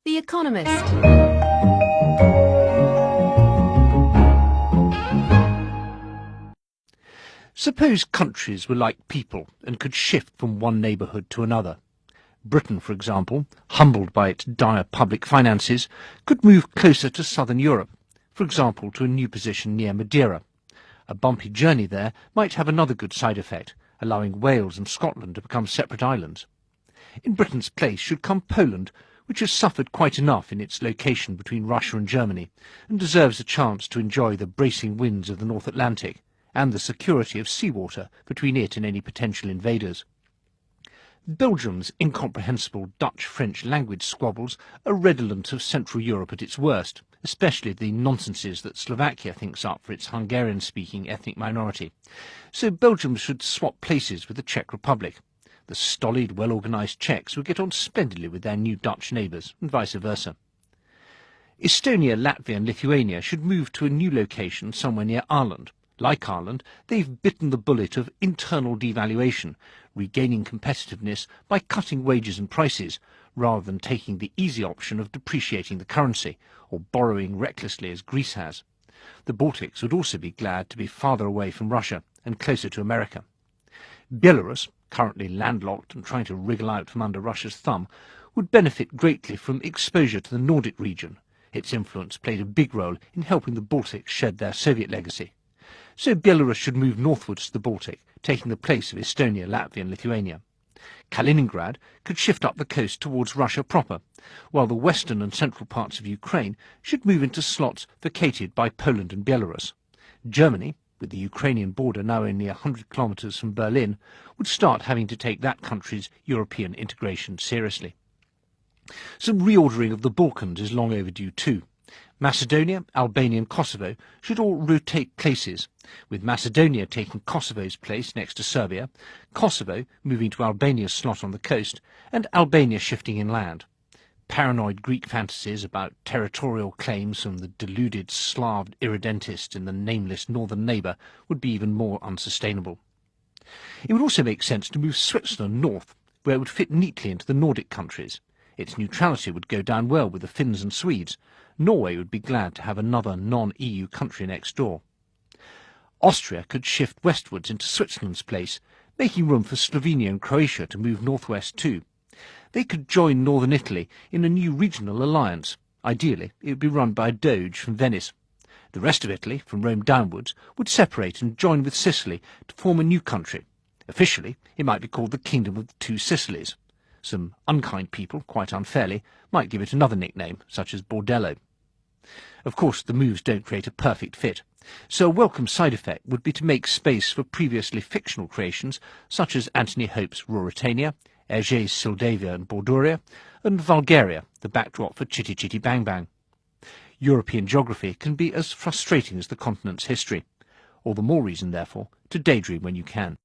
The Economist. Suppose countries were like people and could shift from one neighbourhood to another. Britain, for example, humbled by its dire public finances, could move closer to southern Europe, for example to a new position near Madeira. A bumpy journey there might have another good side effect, allowing Wales and Scotland to become separate islands. In Britain's place should come Poland, which has suffered quite enough in its location between Russia and Germany, and deserves a chance to enjoy the bracing winds of the North Atlantic, and the security of seawater between it and any potential invaders. Belgium's incomprehensible Dutch-French language squabbles are redolent of Central Europe at its worst, especially the nonsenses that Slovakia thinks up for its Hungarian-speaking ethnic minority. So Belgium should swap places with the Czech Republic. The stolid, well-organised Czechs would get on splendidly with their new Dutch neighbours, and vice versa. Estonia, Latvia and Lithuania should move to a new location somewhere near Ireland. Like Ireland, they've bitten the bullet of internal devaluation, regaining competitiveness by cutting wages and prices, rather than taking the easy option of depreciating the currency, or borrowing recklessly as Greece has. The Baltics would also be glad to be farther away from Russia and closer to America. Belarus, currently landlocked and trying to wriggle out from under Russia's thumb, would benefit greatly from exposure to the Nordic region. Its influence played a big role in helping the Baltics shed their Soviet legacy. So Belarus should move northwards to the Baltic, taking the place of Estonia, Latvia and Lithuania. Kaliningrad could shift up the coast towards Russia proper, while the western and central parts of Ukraine should move into slots vacated by Poland and Belarus. Germany, with the Ukrainian border now only 100 kilometres from Berlin, would start having to take that country's European integration seriously. Some reordering of the Balkans is long overdue too. Macedonia, Albania and Kosovo should all rotate places, with Macedonia taking Kosovo's place next to Serbia, Kosovo moving to Albania's slot on the coast, and Albania shifting inland. Paranoid Greek fantasies about territorial claims from the deluded Slav irredentist in the nameless northern neighbour would be even more unsustainable. It would also make sense to move Switzerland north, where it would fit neatly into the Nordic countries. Its neutrality would go down well with the Finns and Swedes. Norway would be glad to have another non-EU country next door. Austria could shift westwards into Switzerland's place, making room for Slovenia and Croatia to move northwest too. They could join northern Italy in a new regional alliance. Ideally, it would be run by a doge from Venice. The rest of Italy, from Rome downwards, would separate and join with Sicily to form a new country. Officially, it might be called the Kingdom of the Two Sicilies. Some unkind people, quite unfairly, might give it another nickname, such as Bordello. Of course, the moves don't create a perfect fit, so a welcome side effect would be to make space for previously fictional creations such as Anthony Hope's Ruritania, Hergé's Sildavia and Borduria, and Vulgaria, the backdrop for Chitty Chitty Bang Bang. European geography can be as frustrating as the continent's history. All the more reason, therefore, to daydream when you can.